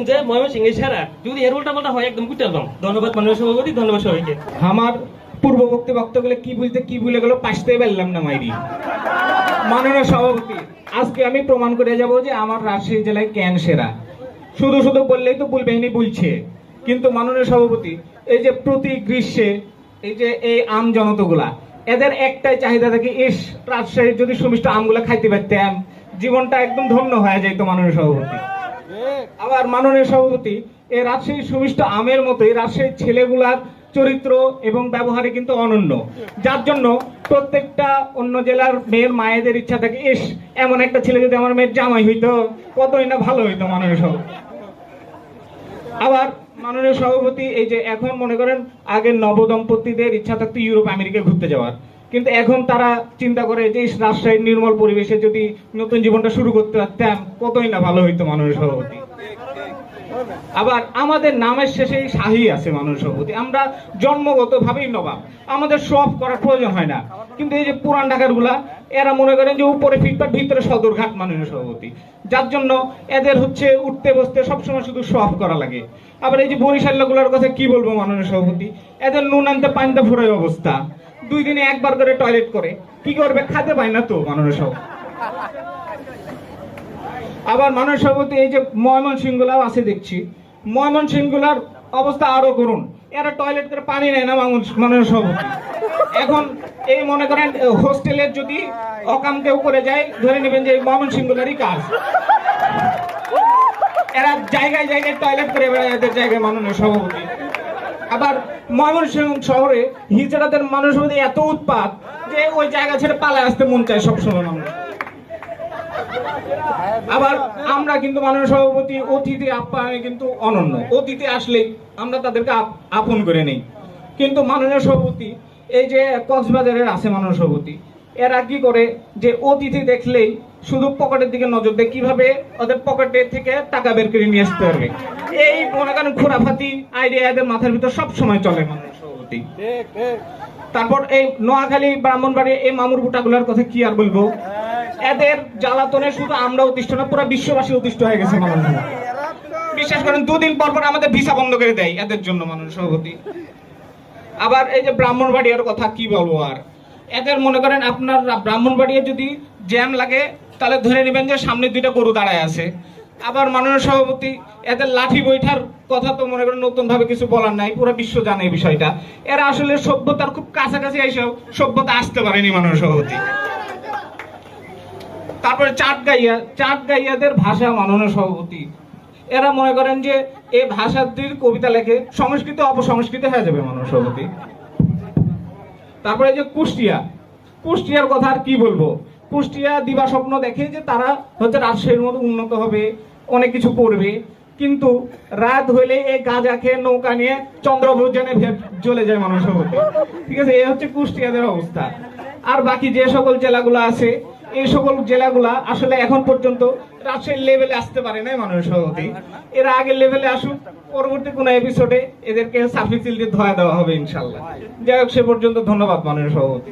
করবেন যে ময়মনসিংহের সেরা, যদি এর উল্টাপাল্টা হয় একদম কুটে একদম। ধন্যবাদ মাননীয় সভাপতি, ধন্যবাদ সবাইকে। আমার পূর্ববর্তী বক্তব্যে কি ভুলে গেল পাশতেই পারলাম না মাইরি। মাননীয় সভাপতি, আজকে আমি প্রমাণ করে যাব যে আমার রাজশাহী জেলায় ক্যান সেরা। শুধু শুধু বললেই তো বলবেনি বলছে, কিন্তু মাননীয় সভাপতি এই যে প্রতি গ্রীষ্মে এই যে এই আম জনতাগুলা এদের একটাই চাহিদা থাকে, ইস রাজশাহীর যদি সুমিষ্ট আমগুলা খাইতে পারতাম জীবনটা একদম ধন্য হয়ে যাইতো মাননীয় সভাপতি। আবার মাননীয় সভাপতি এই রাজশাহীর সুমিষ্ট আমের মতো এই রাজশাহীর ছেলেগুলার চরিত্র এবং ব্যবহারে কিন্তু অনন্য, যার জন্য প্রত্যেকটা অন্য জেলার মেয়ের মায়েদের ইচ্ছা থাকে, ইস এমন একটা ছেলে যদি আমার মেয়ের জামাই হইতো কতই না ভালো হইতো মাননীয় সভাপতি। আবার মাননীয় সভাপতি এই যে এখন মনে করেন আগে নবদম্পতিদের ইচ্ছা থাকতো ইউরোপ আমেরিকা ঘুরতে যাওয়ার, কিন্তু এখন তারা চিন্তা করে যে রাজশাহীর নির্মল পরিবেশে যদি নতুন জীবনটা শুরু করতে পারতাম কতই না ভালো হইতো মাননীয় সভাপতি। আবার আমাদের নামের শেষে শাহী আছে মাননীয় সভাপতি, আমরা জন্মগত ভাবেই নবাব, আমাদের সব করার প্রয়োজন হয় না। কিন্তু এই যে পুরান ঢাকার গুলা এরা মনে করেন যে উপরে ফিটপাট ভিতরে সদরঘাট মাননীয় সভাপতি, যার জন্য এদের হচ্ছে উঠতে বসতে সবসময় শুধু সব করা লাগে। আবার এই যে বরিশাল গুলার কথা কি বলবো মাননীয় সভাপতি, এদের নুন আনতে পানিতে ফুরাই অবস্থা, 2 দিনে একবার করে টয়লেট করে, কি করবে খেতে পায় না তো মাননীয় সভাপতি। আবার মাননীয় সভাপতি এই যে ময়মনসিংহগুলাও আছে দেখছি, ময়মনসিংহগুলার অবস্থা আরো করুন, এরা টয়লেট করে পানি নেয় না মাননীয় সভাপতি। এখন এই মনে করেন হোস্টেলের যদি অকাম কেউ করে যায় ধরে নেবেন যে ময়মনসিংহগুলারই কাজ, এরা জায়গায় জায়গায় টয়লেট করে বেড়ায় এদের জায়গায় মাননীয় সভাপতি। আবার ময়মনসিংহ শহরে হিজড়াদের মানুষ এত উৎপাত যে ওই জায়গা ছেড়ে পালায় আসতে মন চায় সবসময় মানুষ। আবার আমরা কিন্তু মাননীয় সভাপতি অতিথি আপ্যায়নে কিন্তু অনন্য, অতিথি আসলেই আমরা তাদেরকে আপন করে নেই। কিন্তু মাননীয় সভাপতি এই যে কক্সবাজারের আছে মাননীয় সভাপতি, এরা কি করে যে অতিথি দেখলেই শুধু পকেটের দিকে নজর দেয়, কিভাবে ওদের পকেটে থেকে টাকা বের করে নিয়ে আসতে পারবে, এই মনে করেন খোরাফাতি আইডিয়া এদের মাথার ভিতর সব সময় চলে মাননীয় সভাপতি। তারপর এই নোয়াখালী ব্রাহ্মণবাড়ি এই মামুর বুটাগুলোর কথা কি আর বলবো, এদের জ্বালাতনে শুধু আমরা অতিষ্ঠ না পুরো বিশ্ববাসী অতিষ্ঠ হয়ে গেছে মাননীয়। বিশ্বাস করেন 2 দিন পর পর আমাদের ভিসা বন্ধ করে দেয় এদের জন্য মাননীয় সভাপতি। আবার এই যে ব্রাহ্মণবাড়িয়ার কথা কি বলবো আর, এদের মনে করেন আপনার ব্রাহ্মণবাড়িয়া যদি জ্যাম লাগে তাহলে ধরে নেবেন যে সামনে 2টা গরু দাঁড়ায় আছে। আবার মাননীয় সভাপতি এদের লাঠি বৈঠার কথা তো মনে করেন নতুন ভাবে কিছু বলার নাই, পুরো বিশ্ব জানে এই বিষয়টা। এরা আসলে সভ্যতার খুব কাছাকাছি এসেও সভ্যতা আসতে পারেনি মাননীয় সভাপতি। তারপরে চাটগাইয়াদের ভাষা মাননীয় সভাপতি, এরা মনে করেন যে এই ভাষাটির কবিতা লেখে সংস্কৃত অপসংস্কৃত হয়ে যাবে মাননীয় সভাপতি। তারপরে যে কুষ্টিয়ার কথা আর কি বলবো, কুষ্টিয়া দিবা স্বপ্ন দেখে যে তারা হচ্ছে রাজশাহীর মতো উন্নত হবে, অনেক কিছু করবে, কিন্তু রাত হইলে এই গাঁজা খেয়ে নৌকা নিয়ে চন্দ্রভোজনে চলে যায় মাননীয় সভাপতি। ঠিক আছে, এই হচ্ছে কুষ্টিয়াদের অবস্থা। আর বাকি যে সকল জেলাগুলো আছে এই সকল জেলাগুলা আসলে এখন পর্যন্ত রাজশাহীর লেভেলে আসতে পারে নাই মাননীয় সভাপতি। এরা আগের লেভেলে আসুক, পরবর্তী কোনো এপিসোডে এদেরকে সাফিসিল দিয়ে ধোয়া দেওয়া হবে ইনশাল্লাহ। যাই হোক, সে পর্যন্ত ধন্যবাদ মাননীয় সভাপতি।